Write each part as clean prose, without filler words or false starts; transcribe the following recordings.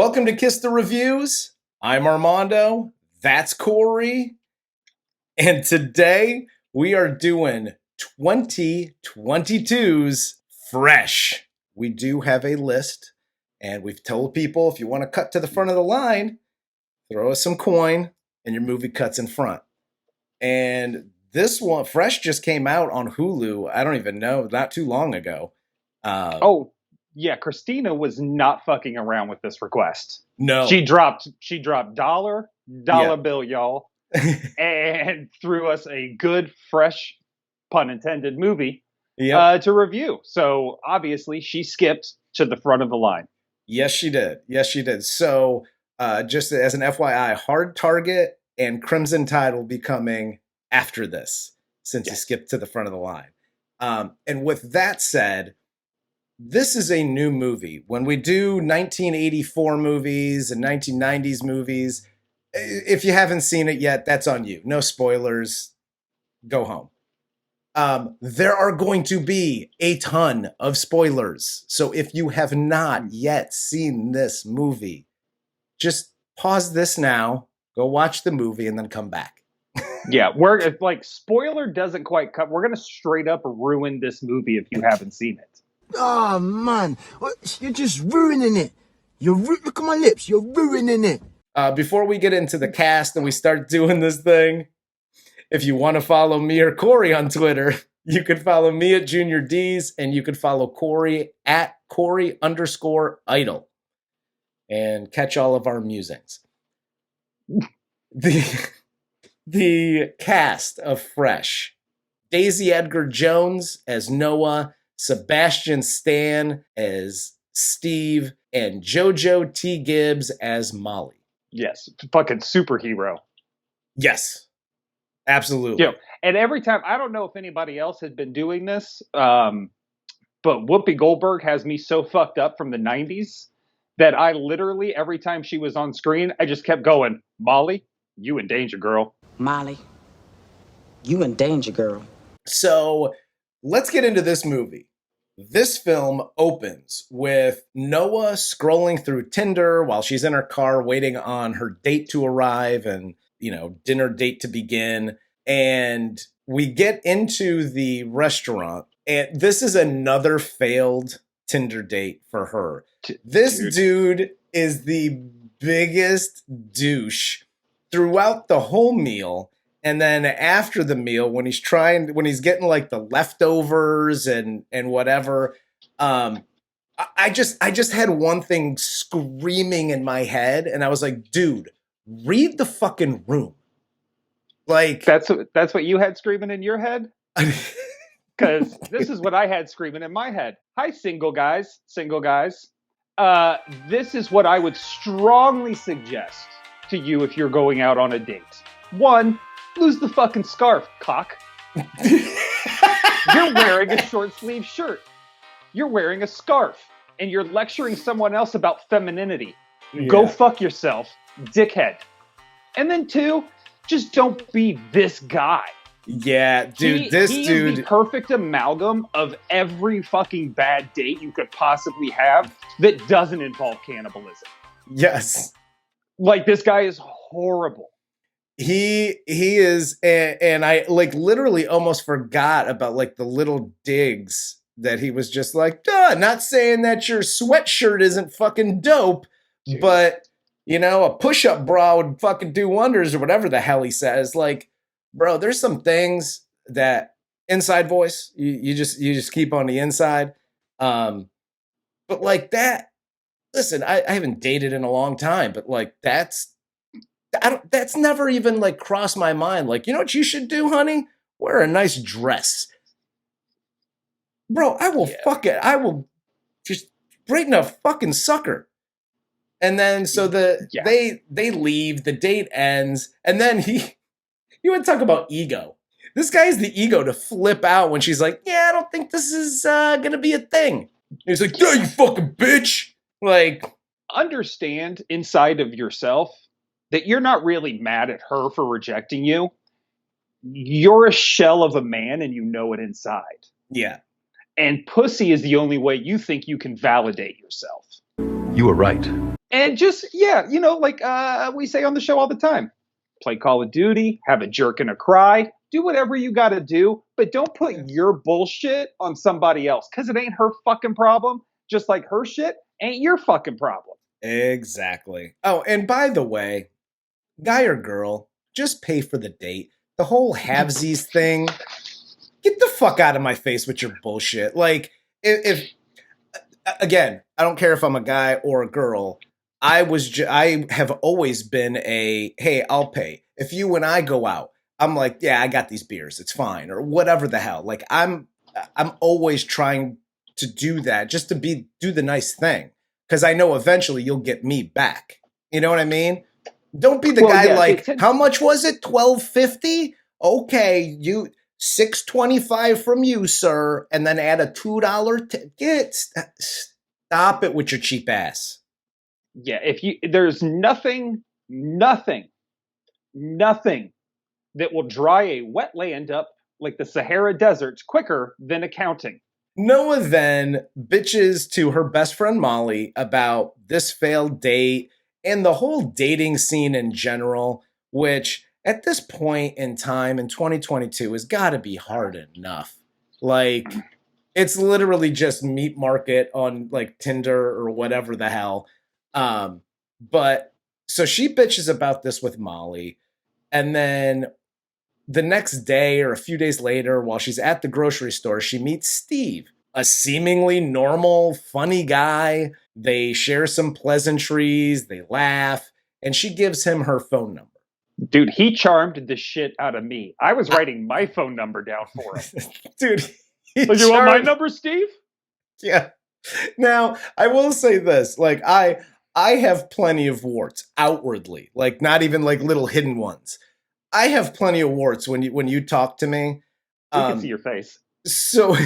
Welcome to Kiss the Reviews. I'm Armando. That's Corey. And today we are doing 2022's Fresh. We do have a list, and we've told people if you want to cut to the front of the line, throw us some coin, and your movie cuts in front. And this one, Fresh, just came out on Hulu. I don't even know, not too long ago. Yeah, Christina was not fucking around with this request. No. She dropped dollar bill, y'all, and threw us a good, fresh, pun intended, movie to review. So obviously she skipped to the front of the line. Yes, she did. So just as an FYI, Hard Target and Crimson Tide will be coming after this, since you skipped to the front of the line. And with that said, this is a new movie. When we do 1984 movies and 1990s movies, if you haven't seen it yet, that's on you. No spoilers. Go home. There are going to be a ton of spoilers. So if you have not yet seen this movie, just pause this now, go watch the movie, and then come back. Yeah, we're like, spoiler doesn't quite cut. We're going to straight up ruin this movie if you haven't seen it. Oh, man. You're just ruining it. Look at my lips. You're ruining it. Before we get into the cast and we start doing this thing, if you want to follow me or Corey on Twitter, you can follow me at Junior D's, and you can follow Corey at Corey_idol and catch all of our musings. The cast of Fresh: Daisy Edgar-Jones as Noah, Sebastian Stan as Steve, and Jojo T. Gibbs as Mollie. Yes, fucking superhero. Yes, absolutely. Yeah, and every time, I don't know if anybody else had been doing this, but Whoopi Goldberg has me so fucked up from the 90s that I literally, every time she was on screen, I just kept going, Mollie, you in danger, girl. Mollie, you in danger, girl. So let's get into this movie. This film opens with Noah scrolling through Tinder while she's in her car waiting on her date to arrive and, dinner date to begin. And we get into the restaurant, and this is another failed Tinder date for her. This dude is the biggest douche throughout the whole meal. And then after the meal, when he's getting like the leftovers and whatever, I just had one thing screaming in my head, and I was like, dude, read the fucking room. Like, that's what you had screaming in your head? Because this is what I had screaming in my head. Hi, single guys. This is what I would strongly suggest to you if you're going out on a date. 1, lose the fucking scarf, cock. You're wearing a short sleeve shirt. You're wearing a scarf. And you're lecturing someone else about femininity. Yeah. Go fuck yourself, dickhead. And then 2, just don't be this guy. Yeah, dude, he is the perfect amalgam of every fucking bad date you could possibly have that doesn't involve cannibalism. Yes. Like, this guy is horrible. He is, and I like literally almost forgot about like the little digs that he was just like, duh, not saying that your sweatshirt isn't fucking dope, dude, but a push-up bra would fucking do wonders, or whatever the hell he says. Like, bro, there's some things that inside voice, you just keep on the inside. But like that, listen, I haven't dated in a long time, but like that's never even like crossed my mind. Like, you know what you should do, honey? Wear a nice dress. Bro, I will fuck it. I will just straighten a fucking sucker. And then so they leave, the date ends, and then you would talk about ego. This guy has the ego to flip out when she's like, yeah, I don't think this is gonna be a thing. And he's like, yeah, you fucking bitch. Like, understand inside of yourself that you're not really mad at her for rejecting you. You're a shell of a man, and you know it inside. Yeah. And pussy is the only way you think you can validate yourself. You were right. And just, yeah, like we say on the show all the time, play Call of Duty, have a jerk and a cry, do whatever you got to do, but don't put your bullshit on somebody else because it ain't her fucking problem, just like her shit ain't your fucking problem. Exactly. Oh, and by the way, guy or girl, just pay for the date. The whole halvesies thing, get the fuck out of my face with your bullshit. Like, if again, I don't care if I'm a guy or a girl. I have always been a, hey, I'll pay. If you and I go out, I'm like, yeah, I got these beers. It's fine. Or whatever the hell. Like, I'm always trying to do that just to do the nice thing. Because I know eventually you'll get me back. You know what I mean? Don't be the guy like, how much was it? $12.50? Okay, you $6.25 from you, sir, and then add a $2 ticket. Stop it with your cheap ass. Yeah, there's nothing that will dry a wet land up like the Sahara deserts quicker than accounting. Noah then bitches to her best friend Mollie about this failed date and the whole dating scene in general, which at this point in time in 2022 has got to be hard enough. Like, it's literally just meat market on like Tinder or whatever the hell. But so she bitches about this with Mollie, and then the next day or a few days later, while she's at the grocery store, she meets Steve, a seemingly normal, funny guy. They share some pleasantries, they laugh, and she gives him her phone number. Dude, he charmed the shit out of me. I was writing my phone number down for him. Dude, you want my number, Steve? Yeah. Now, I will say this, like, I have plenty of warts outwardly, like not even like little hidden ones. I have plenty of warts when you talk to me. You can see your face. So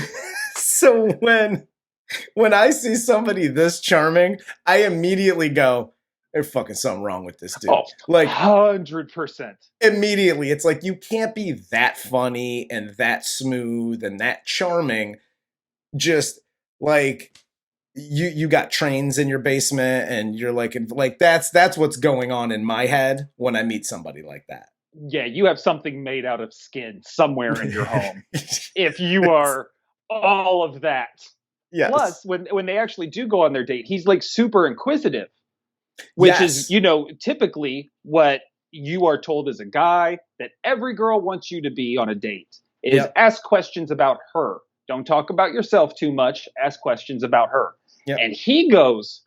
when I see somebody this charming, I immediately go, there's fucking something wrong with this dude. Oh, like 100%. Immediately, it's like you can't be that funny and that smooth and that charming. Just like you got trains in your basement and you're like that's what's going on in my head when I meet somebody like that. Yeah, you have something made out of skin somewhere in your home. If you are all of that. Yes. Plus, when they actually do go on their date, he's like super inquisitive, which is, typically what you are told as a guy that every girl wants you to be on a date is ask questions about her. Don't talk about yourself too much. Ask questions about her. Yep. And he goes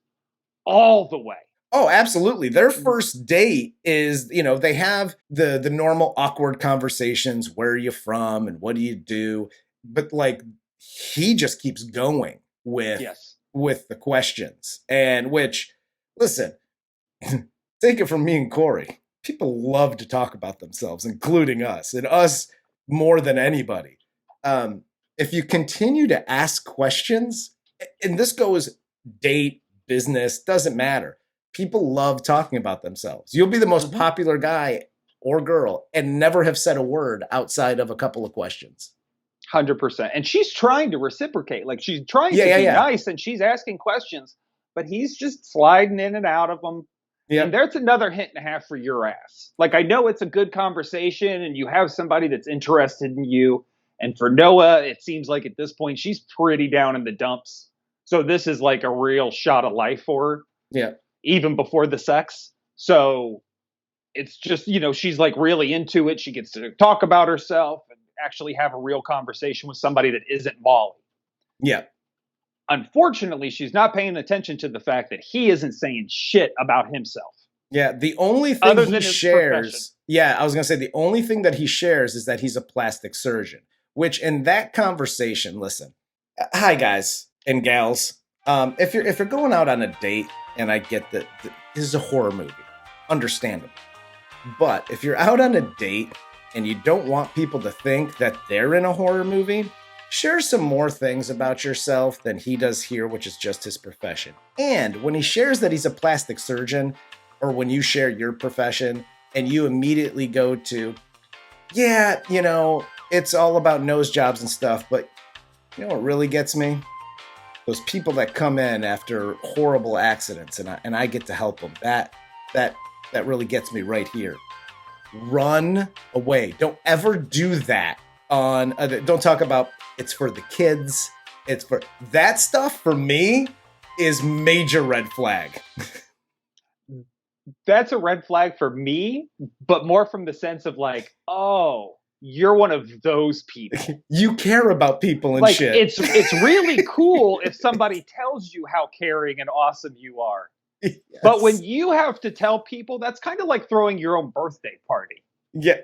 all the way. Oh, absolutely. Their first date is, they have the normal awkward conversations. Where are you from? And what do you do? But like, he just keeps going with the questions. And which, listen, take it from me and Corey. People love to talk about themselves, including us, and us more than anybody. If you continue to ask questions, and this goes date, business, doesn't matter. People love talking about themselves. You'll be the most popular guy or girl and never have said a word outside of a couple of questions. 100%. And she's trying to reciprocate. Like, she's trying to be nice and she's asking questions, but he's just sliding in and out of them. Yeah. And there's another hint and a half for your ass. Like, I know it's a good conversation and you have somebody that's interested in you. And for Noah, it seems like at this point, she's pretty down in the dumps. So this is like a real shot of life for her. Yeah. Even before the sex. So it's just, she's like really into it. She gets to talk about herself and actually have a real conversation with somebody that isn't Mollie. Yeah. Unfortunately, she's not paying attention to the fact that he isn't saying shit about himself. Yeah, the only thing he shares... Yeah, I was going to say the only thing that he shares is that he's a plastic surgeon. Which in that conversation, listen, hi guys and gals. If you're going out on a date, and I get that this is a horror movie, understandable. But if you're out on a date and you don't want people to think that they're in a horror movie, share some more things about yourself than he does here, which is just his profession. And when he shares that he's a plastic surgeon, or when you share your profession and you immediately go to, it's all about nose jobs and stuff, but you know what really gets me? those people that come in after horrible accidents, and I get to help them. That really gets me right here. Run away. Don't ever do that on. Don't talk about it's for the kids. It's for that stuff. For me, is major red flag. That's a red flag for me, but more from the sense of like, oh, you're one of those people. You care about people and like, shit. It's really cool if somebody tells you how caring and awesome you are. Yes. But when you have to tell people, that's kind of like throwing your own birthday party. Yeah.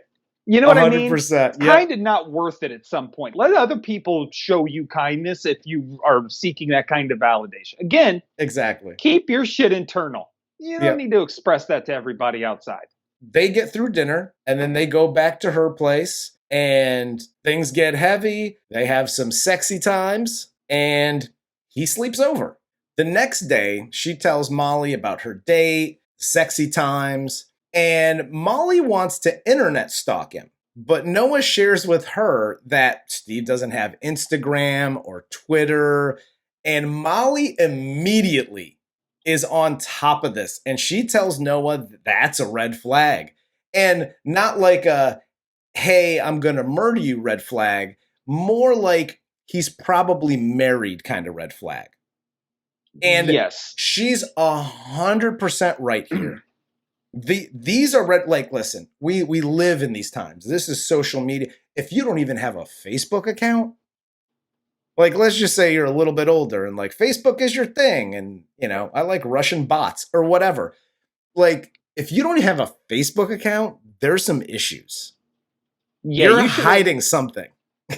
You know what I mean? 100%. It's kind of not worth it at some point. Let other people show you kindness if you are seeking that kind of validation. Again, exactly. Keep your shit internal. You don't need to express that to everybody outside. They get through dinner, and then they go back to her place, and things get heavy. They have some sexy times, and he sleeps over. The next day, she tells Mollie about her date, sexy times, and Mollie wants to internet stalk him. But Noah shares with her that Steve doesn't have Instagram or Twitter, and Mollie immediately is on top of this. And she tells Noah that's a red flag. And not like a, hey, I'm going to murder you red flag. More like he's probably married kind of red flag. And yes, she's 100% right here. These are red, like, listen, we live in these times. This is social media. If you don't even have a Facebook account, like, let's just say you're a little bit older and like Facebook is your thing. And, you know, I like Russian bots or whatever. Like, if you don't have a Facebook account, there's some issues. Yeah, you're hiding something.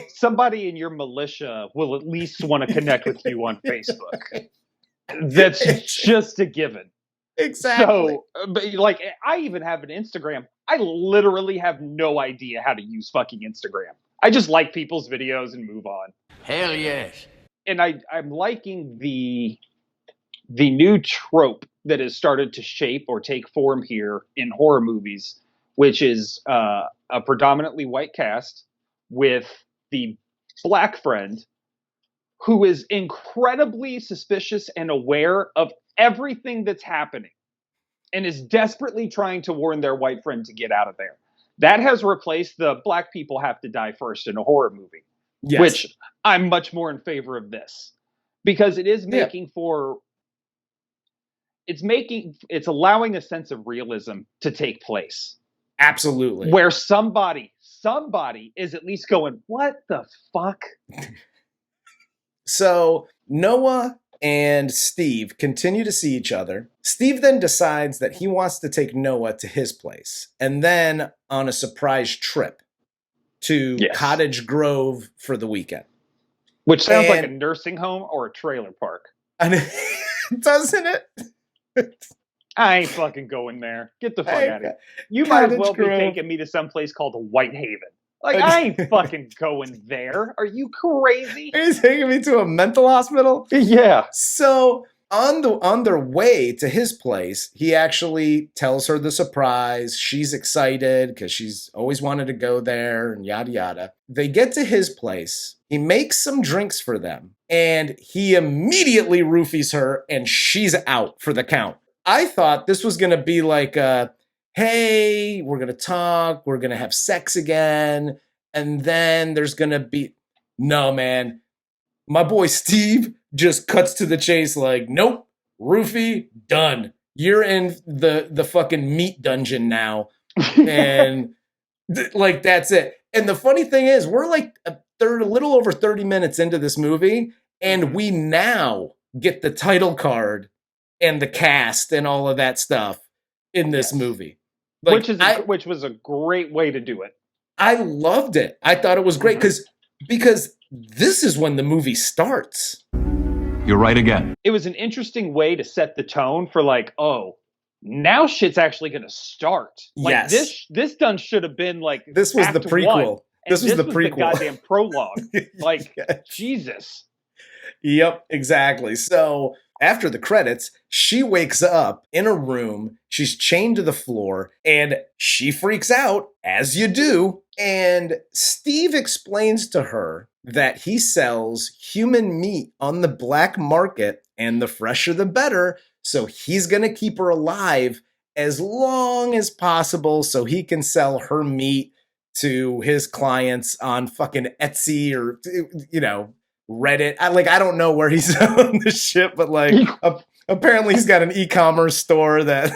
Somebody in your militia will at least want to connect with you on Facebook. That's just a given. Exactly. So, but like, I even have an Instagram. I literally have no idea how to use fucking Instagram. I just like people's videos and move on. Hell yes. And I'm liking the new trope that has started to shape or take form here in horror movies, which is a predominantly white cast with the black friend who is incredibly suspicious and aware of everything that's happening and is desperately trying to warn their white friend to get out of there. That has replaced the black people have to die first in a horror movie, yes. Which I'm much more in favor of this because it is making it's allowing a sense of realism to take place. Absolutely. Where somebody is at least going, what the fuck? So Noah and Steve continue to see each other. Steve then decides that he wants to take Noah to his place and then on a surprise trip to Cottage Grove for the weekend. Which sounds like a nursing home or a trailer park. Doesn't it? I ain't fucking going there. Get the fuck out of here. You might as well be taking me to some place called Whitehaven. Like, I ain't fucking going there. Are you crazy? Are you taking me to a mental hospital? Yeah. So on their way to his place, he actually tells her the surprise. She's excited because she's always wanted to go there and yada yada. They get to his place. He makes some drinks for them and he immediately roofies her and she's out for the count. I thought this was going to be like hey, we're going to talk, we're going to have sex again, and then there's going to be... No, man. My boy Steve just cuts to the chase like, nope, roofie, done. You're in the fucking meat dungeon now. And like, that's it. And the funny thing is, we're like a little over 30 minutes into this movie, and we now get the title card and the cast and all of that stuff in this movie. Like, which was a great way to do it. I loved it. I thought it was great because this is when the movie starts. You're right again. It was an interesting way to set the tone for like, oh, now shit's actually going to start. Like, this done should have been like this was the prequel. This was the prequel. The goddamn prologue. Like, Jesus. Yep, exactly. So after the credits, she wakes up in a room. She's chained to the floor and she freaks out, as you do. And Steve explains to her that he sells human meat on the black market, and the fresher the better. So he's going to keep her alive as long as possible so he can sell her meat to his clients on fucking Etsy or, Reddit. I don't know where he's selling this shit, but apparently he's got an e-commerce store that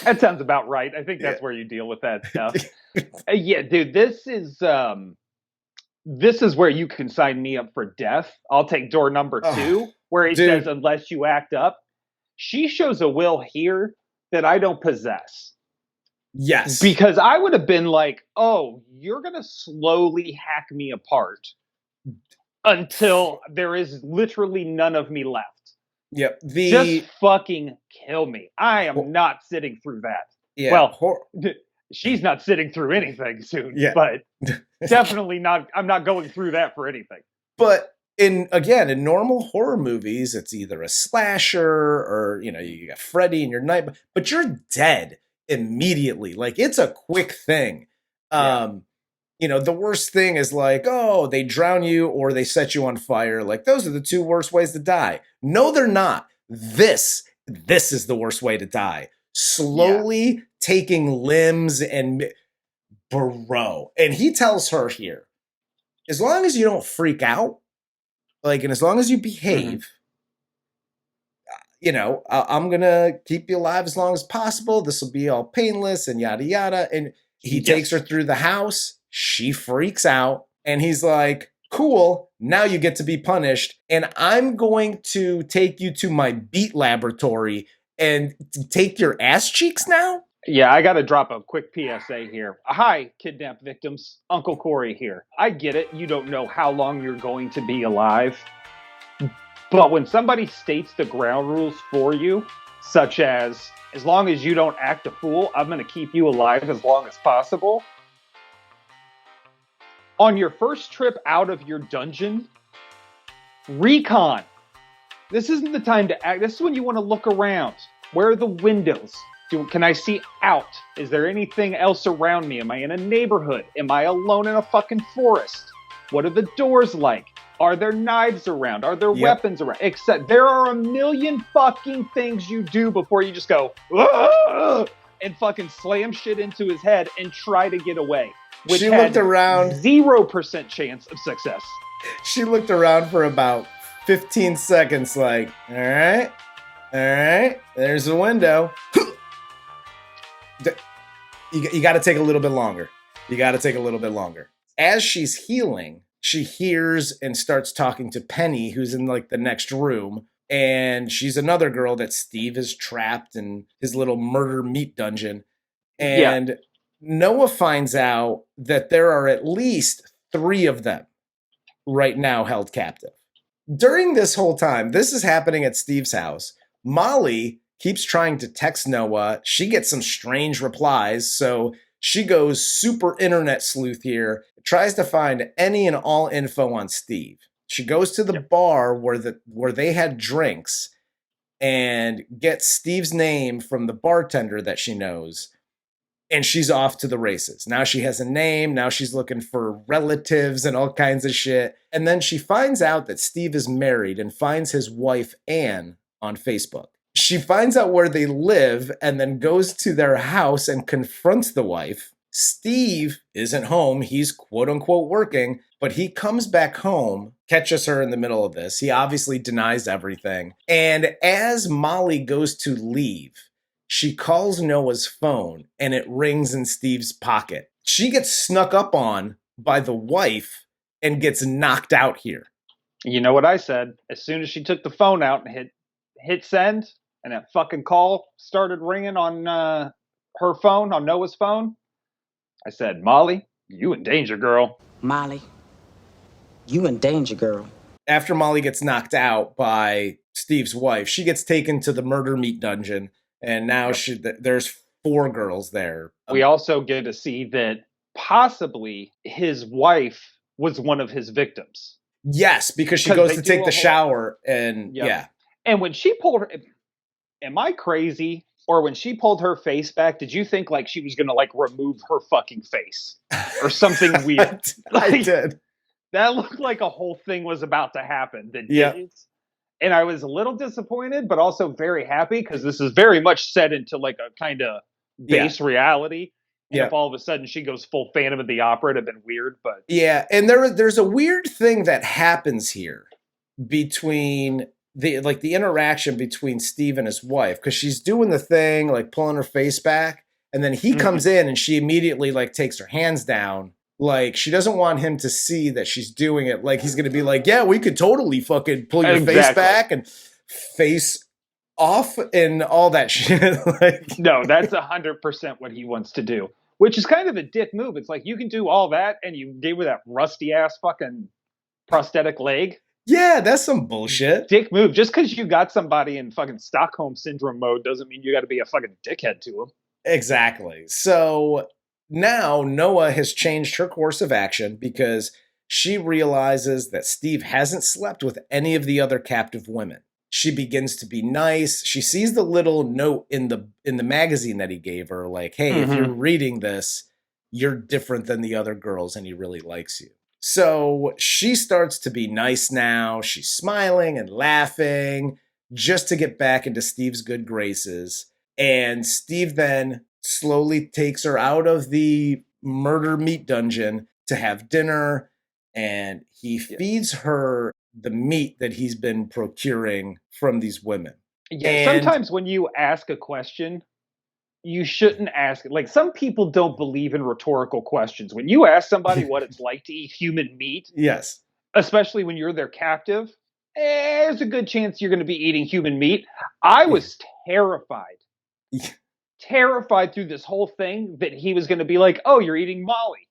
That sounds about right. I think that's where you deal with that stuff. Yeah, dude, this is where you can sign me up for death. I'll take door number 2, where he says, unless you act up. She shows a will here that I don't possess. Yes. Because I would have been like, oh, you're going to slowly hack me apart until there is literally none of me left. Yep. Just fucking kill me. I am not sitting through that. Yeah. Well, she's not sitting through anything soon, but definitely not. I'm not going through that for anything. But in normal horror movies, it's either a slasher or, you got Freddy and your night, but you're dead immediately. Like, it's a quick thing. The worst thing is they drown you or they set you on fire. Like, those are the 2 worst ways to die. No, they're not. This is the worst way to die. Slowly taking limbs and bro. And he tells her here, as long as you don't freak out, and as long as you behave, I'm going to keep you alive as long as possible. This will be all painless and yada, yada. And he takes her through the house. She freaks out. And he's like, cool, now you get to be punished. And I'm going to take you to my beat laboratory and take your ass cheeks now? Yeah, I got to drop a quick PSA here. Hi, kidnapped victims. Uncle Corey here. I get it. You don't know how long you're going to be alive. But when somebody states the ground rules for you, such as long as you don't act a fool, I'm going to keep you alive as long as possible. On your first trip out of your dungeon, recon. This isn't the time to act. This is when you want to look around. Where are the windows? Can I see out? Is there anything else around me? Am I in a neighborhood? Am I alone in a fucking forest? What are the doors like? Are there knives around? Are there weapons around? Except there are a million fucking things you do before you just go, "Ugh!" and fucking slam shit into his head and try to get away. Which she looked around. 0% chance of success. She looked around for about 15 seconds like, all right, there's a window. You got to take a little bit longer. As she's healing, she hears and starts talking to Penny, who's in the next room. And she's another girl that Steve has trapped in his little murder meat dungeon. And Noah finds out that there are at least 3 of them right now held captive. During this whole time, this is happening at Steve's house. Mollie keeps trying to text Noah. She gets some strange replies, so she goes super internet sleuth here, tries to find any and all info on Steve. She goes to the bar where they had drinks and gets Steve's name from the bartender that she knows, and she's off to the races. Now she has a name. Now she's looking for relatives and all kinds of shit. And then she finds out that Steve is married and finds his wife, Anne, on Facebook. She finds out where they live and then goes to their house and confronts the wife. Steve isn't home. He's quote unquote working, but he comes back home, catches her in the middle of this. He obviously denies everything. And as Mollie goes to leave, she calls Noah's phone and it rings in Steve's pocket. She gets snuck up on by the wife and gets knocked out here. You know what I said? As soon as she took the phone out and hit send, and that fucking call started ringing on her phone, on Noah's phone, I said, Mollie, you in danger, girl. Mollie, you in danger, girl. After Mollie gets knocked out by Steve's wife, she gets taken to the murder meat dungeon, and now there's 4 girls there. We also get to see that possibly his wife was one of his victims. Yes, because she goes to take the shower, and And when she pulled her, am I crazy? or when she pulled her face back, did you think like she was gonna like remove her fucking face or something weird? I did. That looked like a whole thing was about to happen that Yeah. didn't. And I was a little disappointed, but also very happy because this is very much set into like a kind of base reality. And Yeah. if all of a sudden she goes full Phantom of the Opera, it'd have been weird. But Yeah, and there's a weird thing that happens here between the interaction between Steve and his wife, because she's doing the thing like pulling her face back, and then he comes in and she immediately like takes her hands down, like she doesn't want him to see that she's doing it. Like he's gonna be like, yeah, we could totally fucking pull your face back and face off and all that shit. Like, no, that's 100% what he wants to do, which is kind of a dick move. It's like you can do all that and you gave her that rusty ass fucking prosthetic leg. yeah, that's some bullshit. Dick move. Just because you got somebody in fucking Stockholm syndrome mode doesn't mean you got to be a fucking dickhead to him. Exactly. So now Noah has changed her course of action because she realizes that Steve hasn't slept with any of the other captive women. She begins to be nice. She sees the little note in the magazine that he gave her, like, hey, if you're reading this, you're different than the other girls and he really likes you. So she starts to be nice now. She's smiling and laughing just to get back into Steve's good graces. And Steve then slowly takes her out of the murder meat dungeon to have dinner. And he feeds her the meat that he's been procuring from these women. Yeah, And sometimes when you ask a question, you shouldn't ask it. Like, some people don't believe in rhetorical questions. When you ask somebody what it's like to eat human meat, yes, especially when you're their captive, there's a good chance you're going to be eating human meat. I was terrified through this whole thing that he was going to be like, oh, you're eating Mollie.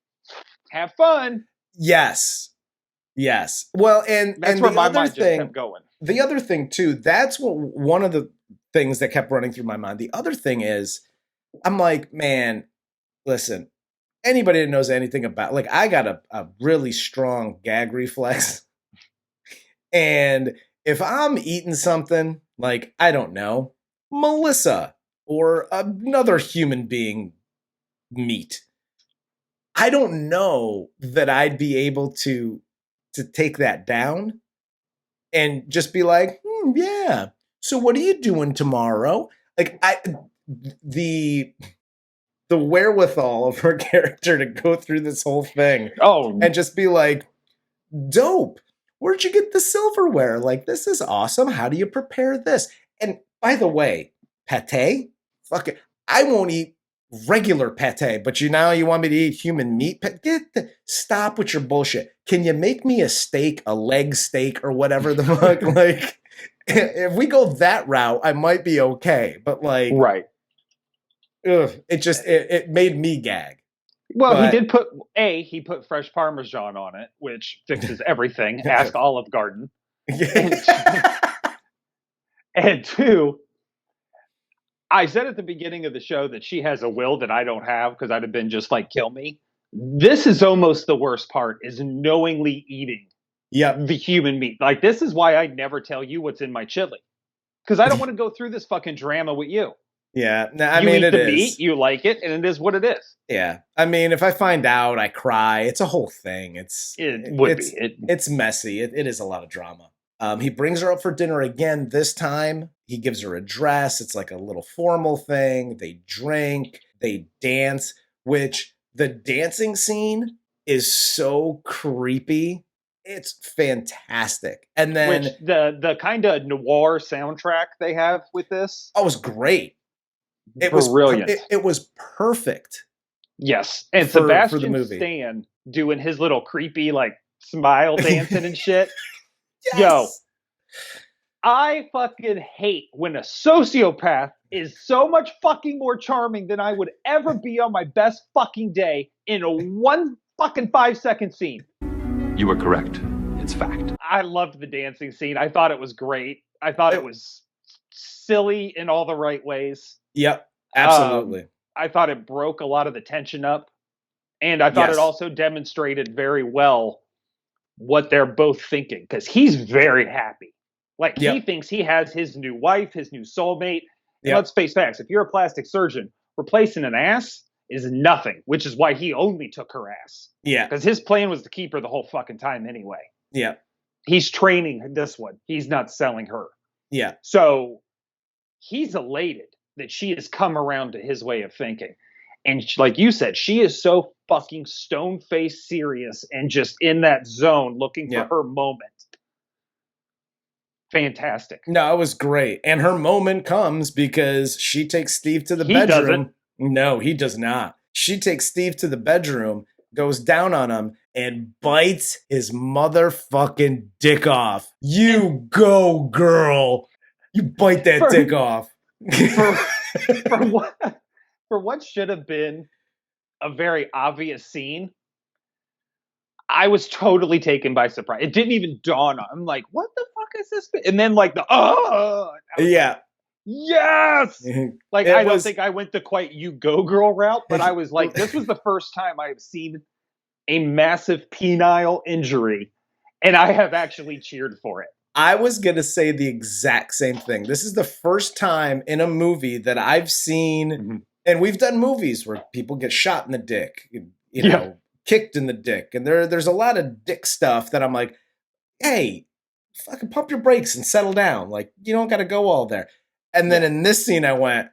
Have fun. Yes. Well, and that's and where the my other mind just thing, kept going. The other thing too, that's what one of the things that kept running through my mind. The other thing is, I'm like, man, listen, anybody that knows anything about, like, I got a really strong gag reflex. And if I'm eating something like, I don't know, Melissa or another human being meat, I don't know that I'd be able to take that down and just be like, yeah. So what are you doing tomorrow? Like, the wherewithal of her character to go through this whole thing and just be like, dope. Where'd you get the silverware? Like, this is awesome. How do you prepare this? And by the way, pate? Fuck it. I won't eat regular pate, but you want me to eat human meat? Stop with your bullshit. Can you make me a steak, a leg steak, or whatever the fuck? Like, if we go that route, I might be okay. But like, right. It made me gag. Well, he did he put fresh Parmesan on it, which fixes everything. Ask Olive Garden. And two, I said at the beginning of the show that she has a will that I don't have because I'd have been just like, kill me. This is almost the worst part, is knowingly eating the human meat. Like, this is why I never tell you what's in my chili, because I don't want to go through this fucking drama with you. Yeah, I mean, it is. Meat, you like it, and it is what it is. Yeah, I mean, if I find out, I cry. It's a whole thing. It's messy. It is a lot of drama. He brings her up for dinner again. This time, he gives her a dress. It's like a little formal thing. They drink, they dance, which the dancing scene is so creepy. It's fantastic. And then which the kind of noir soundtrack they have with this, was great. It brilliant. It was perfect. Yes, and Sebastian Stan doing his little creepy like smile dancing and shit. Yes. Yo, I fucking hate when a sociopath is so much fucking more charming than I would ever be on my best fucking day in a 1 fucking 5-second scene. You were correct. It's fact. I loved the dancing scene. I thought it was great. I thought it was silly in all the right ways. Yep, absolutely. I thought it broke a lot of the tension up. And I thought it also demonstrated very well what they're both thinking, because he's very happy. Like, he thinks he has his new wife, his new soulmate, And let's face facts. If you're a plastic surgeon, replacing an ass is nothing, which is why he only took her ass. Yeah. Because his plan was to keep her the whole fucking time anyway. Yeah. He's training this one. He's not selling her. Yeah. So he's elated that she has come around to his way of thinking. And like you said, she is so fucking stone-faced serious and just in that zone looking for her moment. Fantastic. No, it was great. And her moment comes because she takes Steve to the bedroom. Doesn't. No, he does not. She takes Steve to the bedroom, goes down on him, and bites his motherfucking dick off. You go, girl. You bite that dick off. For what should have been a very obvious scene, I was totally taken by surprise. It didn't even dawn on. I'm like, what the fuck is this? And then like Yeah. Yes. Like I don't think I went the quite you go girl route, but I was like, this was the first time I have seen a massive penile injury, and I have actually cheered for it. I was going to say the exact same thing. This is the first time in a movie that I've seen, and we've done movies where people get shot in the dick, you know, kicked in the dick. And there's a lot of dick stuff that I'm like, hey, fucking pump your brakes and settle down. Like, you don't got to go all there. And then in this scene, I went,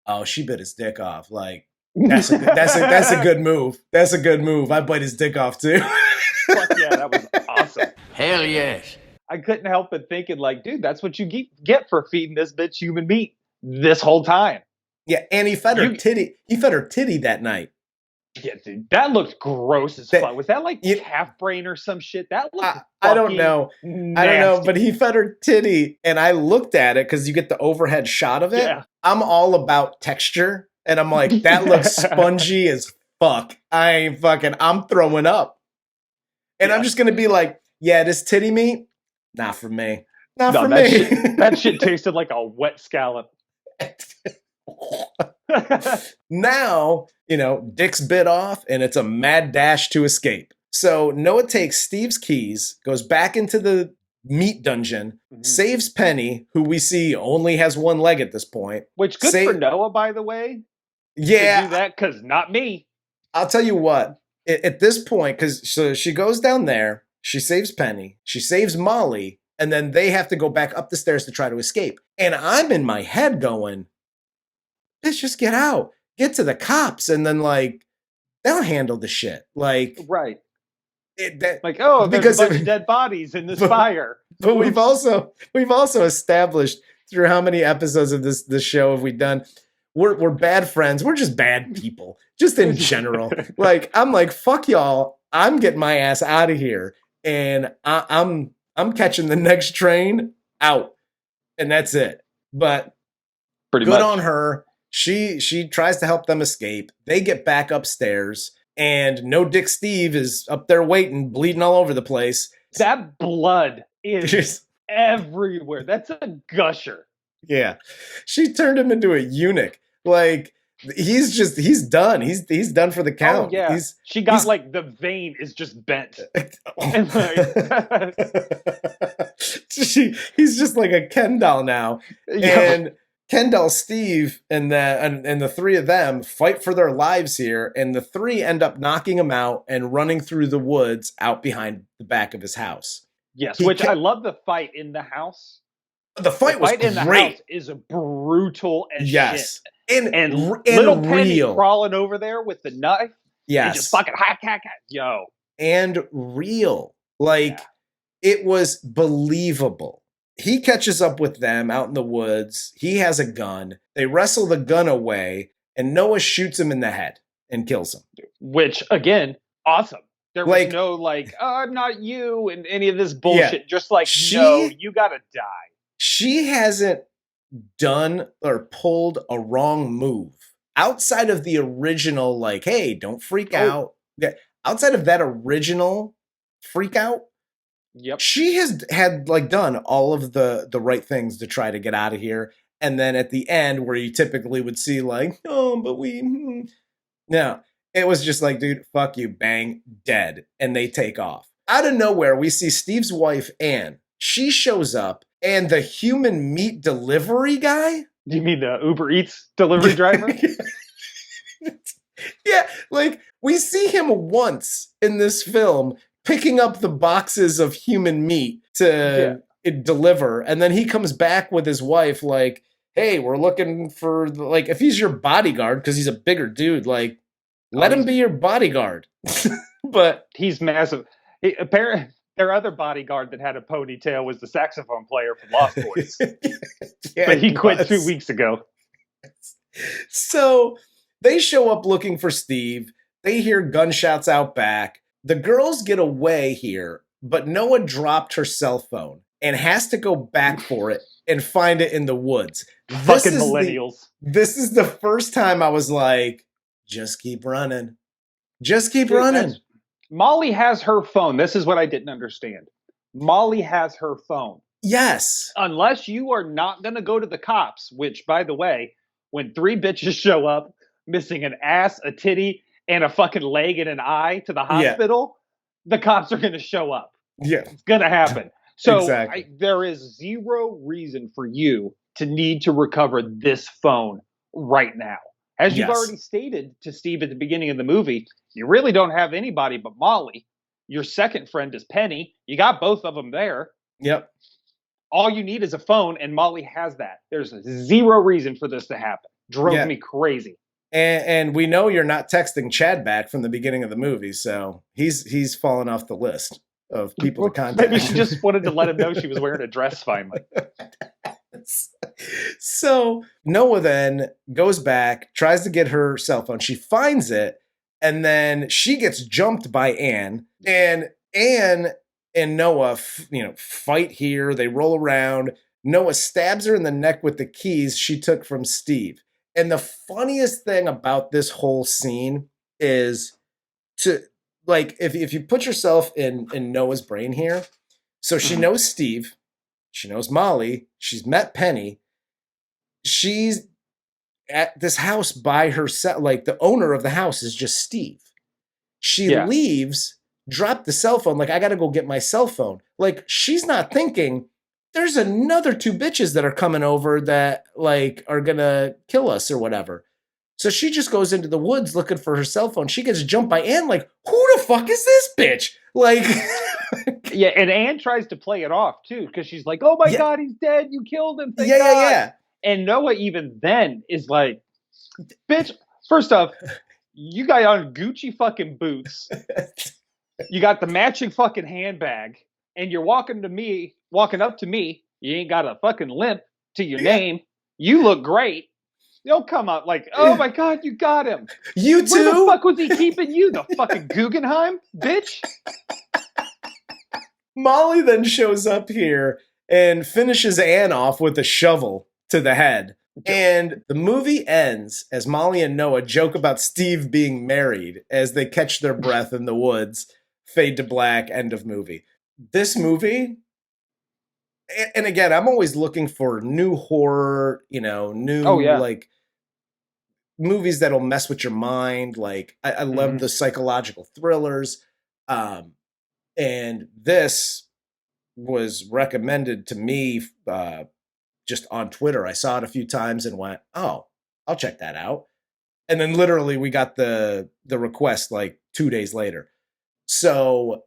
oh, she bit his dick off. Like, that's a good move. That's a good move. I bite his dick off too. Fuck yeah, that was awesome. Hell yes. I couldn't help but thinking, like, dude, that's what you get for feeding this bitch human meat this whole time. Yeah, and he fed her titty. He fed her titty that night. Yeah, dude, that looked gross as fuck. Was that like calf brain or some shit? That looked I don't know. nasty. I don't know, but he fed her titty, and I looked at it because you get the overhead shot of it. Yeah. I'm all about texture, and I'm like, that looks spongy as fuck. I'm throwing up. And I'm just going to be like, yeah, this titty meat, not for me. Not for me. That shit tasted like a wet scallop. Now, you know, Dick's bit off and it's a mad dash to escape. So Noah takes Steve's keys, goes back into the meat dungeon, saves Penny, who we see only has one leg at this point. Which good for Noah, by the way. Yeah. To do that, because not me. I'll tell you what, at this point, because so she goes down there, she saves Penny, she saves Mollie, and then they have to go back up the stairs to try to escape. And I'm in my head going, let's just get out, get to the cops, and then like they'll handle the shit. Like right, there's a bunch of dead bodies in this fire. But we've also established through how many episodes of this show have we done? We're bad friends. We're just bad people, just in general. Like I'm like fuck y'all. I'm getting my ass out of here, and I'm catching the next train out, and that's it. But pretty good much on her. She tries to help them escape. They get back upstairs, and No Dick Steve is up there waiting, bleeding all over the place. That blood is everywhere. That's a gusher. Yeah. She turned him into a eunuch. Like he's done. He's done for the count. Oh, yeah. She got like the vein is just bent. And, he's just like a Ken doll now. Yeah. And Kendall, Steve, and the three of them fight for their lives here, and the three end up knocking him out and running through the woods out behind the back of his house. Yes, I love the fight in the house. The fight was in the great. House is brutal as yes. shit. And little Penny crawling over there with the knife. Yes. And just fucking hack. Yo. And real. Like, it was believable. He catches up with them out in the woods. He has a gun. They wrestle the gun away, and Noah shoots him in the head and kills him. Which, again, awesome. There was no, not you and any of this bullshit. Yeah. Just like, no, you gotta die. She hasn't done or pulled a wrong move. Outside of the original, like, hey, don't freak out. Outside of that original freak out, yep. She has had done all of the right things to try to get out of here. And then at the end, where you typically would see no, it was just like, dude, fuck you, bang, dead. And they take off. Out of nowhere, we see Steve's wife, Anne. She shows up, and the human meat delivery guy Do you mean the Uber Eats delivery driver? Yeah, like we see him once in this film picking up the boxes of human meat to deliver, and then he comes back with his wife like, hey, we're looking for, like, if he's your bodyguard because he's a bigger dude, like, let him be your bodyguard. But he's massive. Apparently, their other bodyguard that had a ponytail was the saxophone player from Lost Boys. Yeah, but he quit 2 weeks ago. So they show up looking for Steve. They hear gunshots out back. The girls get away here, but Noah dropped her cell phone and has to go back for it and find it in the woods. Fucking millennials. This is the first time I was like, just keep running. Just keep running. Mollie has her phone. This is what I didn't understand. Mollie has her phone. Yes. Unless you are not going to go to the cops, which, by the way, when 3 bitches show up missing an ass, a titty, and a fucking leg and an eye to the hospital, the cops are going to show up. Yeah. It's going to happen. So exactly. There is zero reason for you to need to recover this phone right now. As you've already stated to Steve at the beginning of the movie, you really don't have anybody but Mollie. Your second friend is Penny. You got both of them there. Yep. All you need is a phone, and Mollie has that. There's zero reason for this to happen. Drove me crazy. And we know you're not texting Chad back from the beginning of the movie, so he's fallen off the list of people to contact. Maybe she just wanted to let him know she was wearing a dress finally. So Noah then goes back, tries to get her cell phone. She finds it, and then she gets jumped by Anne. And Anne and Noah, fight here. They roll around. Noah stabs her in the neck with the keys she took from Steve. And the funniest thing about this whole scene is if you put yourself in Noah's brain here. So she knows Steve. She knows Mollie. She's met Penny. She's at this house by herself. Like, the owner of the house is just Steve. She leaves, dropped the cell phone. Like, I got to go get my cell phone. Like, she's not thinking there's another 2 bitches that are coming over that, like, are going to kill us or whatever. So she just goes into the woods looking for her cell phone. She gets jumped by Anne. Like, who the fuck is this bitch? Like, yeah. And Anne tries to play it off too. Cause she's like, oh my God, he's dead. You killed him. Thank God. Yeah. And Noah even then is like, bitch, first off, you got on Gucci fucking boots. You got the matching fucking handbag, and you're walking up to me. You ain't got a fucking limp to your name. You look great. They'll come up like, oh my God, you got him. You too? Where the fuck was he keeping you? The fucking Guggenheim, bitch? Mollie then shows up here and finishes Anne off with a shovel to the head. And the movie ends as Mollie and Noah joke about Steve being married as they catch their breath in the woods. Fade to black, end of movie. This movie, and again, I'm always looking for new horror, like movies that'll mess with your mind. Like, I love the psychological thrillers. And this was recommended to me just on Twitter. I saw it a few times and went, oh, I'll check that out. And then literally we got the request like 2 days later. So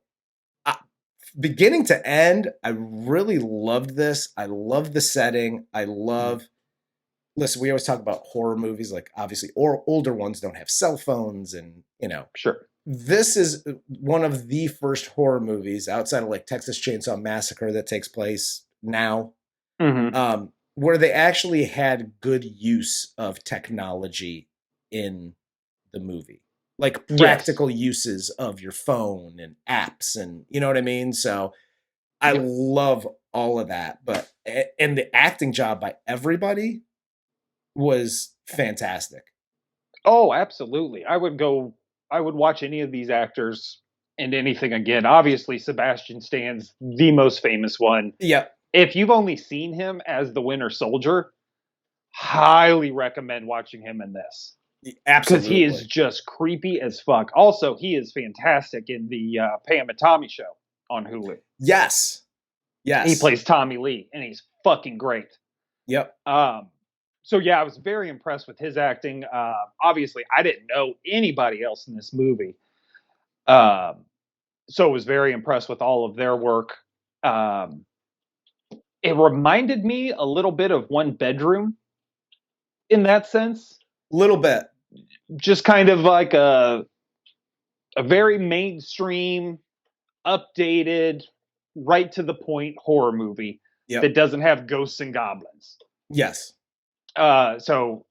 beginning to end, I really loved this. I love the setting. Listen, we always talk about horror movies, like obviously, or older ones don't have cell phones and, Sure. This is one of the first horror movies outside of like Texas Chainsaw Massacre that takes place now, where they actually had good use of technology in the movie, like practical uses of your phone and apps, and you know what I mean? So I love all of that, and the acting job by everybody was fantastic. Oh, absolutely. I would watch any of these actors and anything again. Obviously, Sebastian Stan's the most famous one. Yep. If you've only seen him as the Winter Soldier, highly recommend watching him in this. Absolutely. Because he is just creepy as fuck. Also, he is fantastic in the Pam and Tommy show on Hulu. Yes. He plays Tommy Lee, and he's fucking great. Yep. So yeah, I was very impressed with his acting. Obviously, I didn't know anybody else in this movie, so I was very impressed with all of their work. Um, it reminded me a little bit of One Bedroom in that sense, Little bit. just kind of like a very mainstream, updated, right to the point horror movie that doesn't have ghosts and goblins. Yes. So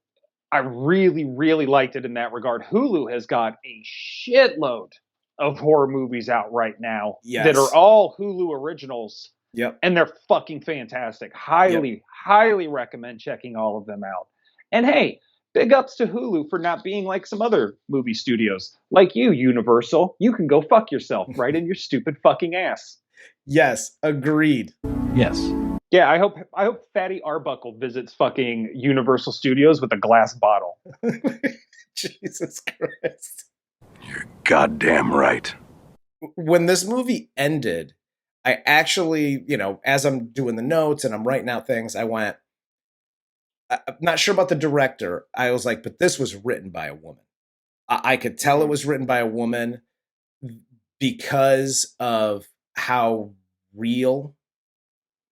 I really, really liked it in that regard. Hulu has got a shitload of horror movies out right now that are all Hulu originals. Yep. And they're fucking fantastic. Highly, highly recommend checking all of them out. And hey, big ups to Hulu for not being like some other movie studios. Like you, Universal. You can go fuck yourself right in your stupid fucking ass. Yes, agreed. Yes. Yeah, I hope Fatty Arbuckle visits fucking Universal Studios with a glass bottle. Jesus Christ. You're goddamn right. When this movie ended, I actually, as I'm doing the notes and I'm writing out things, I went, I'm not sure about the director. I was like, but this was written by a woman. I could tell it was written by a woman because of how real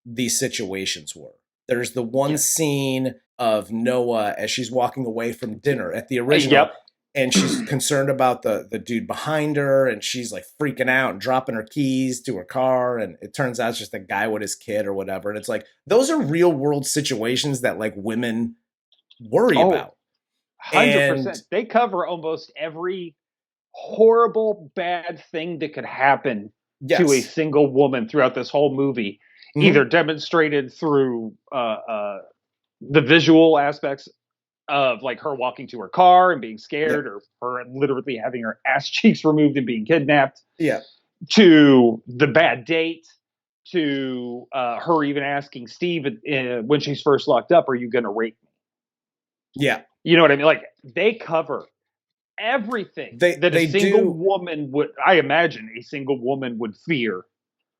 these situations were. There's the one scene of Noah as she's walking away from dinner at the original, and she's concerned about the dude behind her, and she's like freaking out and dropping her keys to her car, and it turns out it's just a guy with his kid or whatever. And it's like, those are real world situations that like women worry about. 100%. They cover almost every horrible, bad thing that could happen to a single woman throughout this whole movie. Either demonstrated through the visual aspects of like her walking to her car and being scared, or her literally having her ass cheeks removed and being kidnapped, to the bad date, to her even asking Steve when she's first locked up, are you going to rape me? Yeah. You know what I mean? Like, they cover everything that a single woman would, I imagine a single woman would fear.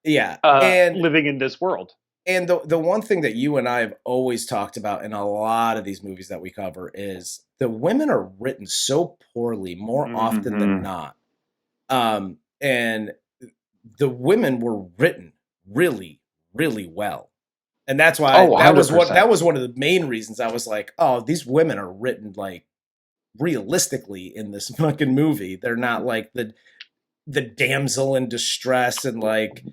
Yeah. And living in this world. And the one thing that you and I have always talked about in a lot of these movies that we cover is the women are written so poorly more often than not. And the women were written really, really well. And that's why that was one of the main reasons I was like, oh, these women are written like realistically in this fucking movie. They're not like the damsel in distress and like,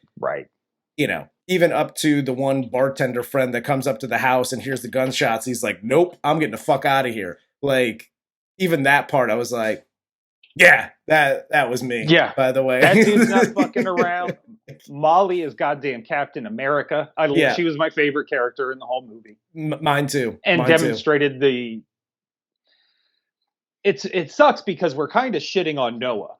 even up to the one bartender friend that comes up to the house and hears the gunshots. He's like, nope, I'm getting the fuck out of here. Like, even that part, I was like, yeah, that was me. Yeah. By the way, that dude's not fucking around. Mollie is goddamn Captain America. She was my favorite character in the whole movie. Mine too. And demonstrated it sucks because we're kind of shitting on Noah.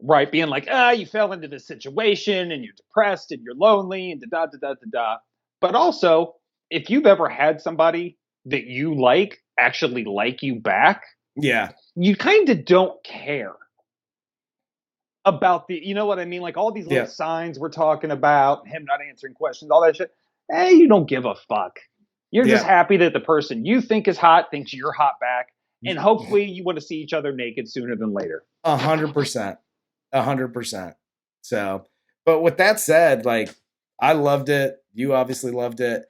Right, being like, you fell into this situation and you're depressed and you're lonely and da-da-da-da-da. But also, if you've ever had somebody that you like actually like you back, you kind of don't care about you know what I mean? Like all these little signs we're talking about, him not answering questions, all that shit. Hey, you don't give a fuck. You're just happy that the person you think is hot thinks you're hot back. And hopefully you want to see each other naked sooner than later. 100%. 100%. So, but with that said, like, I loved it. You obviously loved it.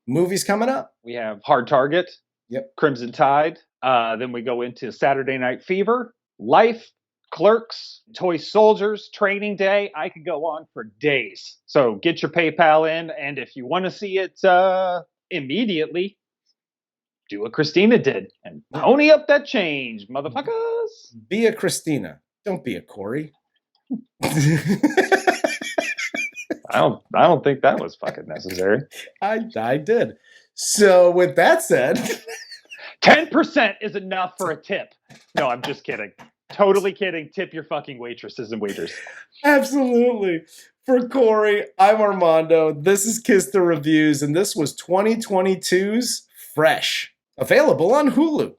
Movies coming up. We have Hard Target. Yep. Crimson Tide. Then we go into Saturday Night Fever, Life, Clerks, Toy Soldiers, Training Day. I could go on for days. So get your PayPal in. And if you want to see it immediately, do what Christina did and pony up that change, motherfuckers. Be a Christina. Don't be a Corey. I don't think that was fucking necessary. I did. So with that said, 10% is enough for a tip. No, I'm just kidding. Totally kidding. Tip your fucking waitresses and waiters. Absolutely. For Corey, I'm Armando. This is Kiss the Reviews, and this was 2022's Fresh. Available on Hulu.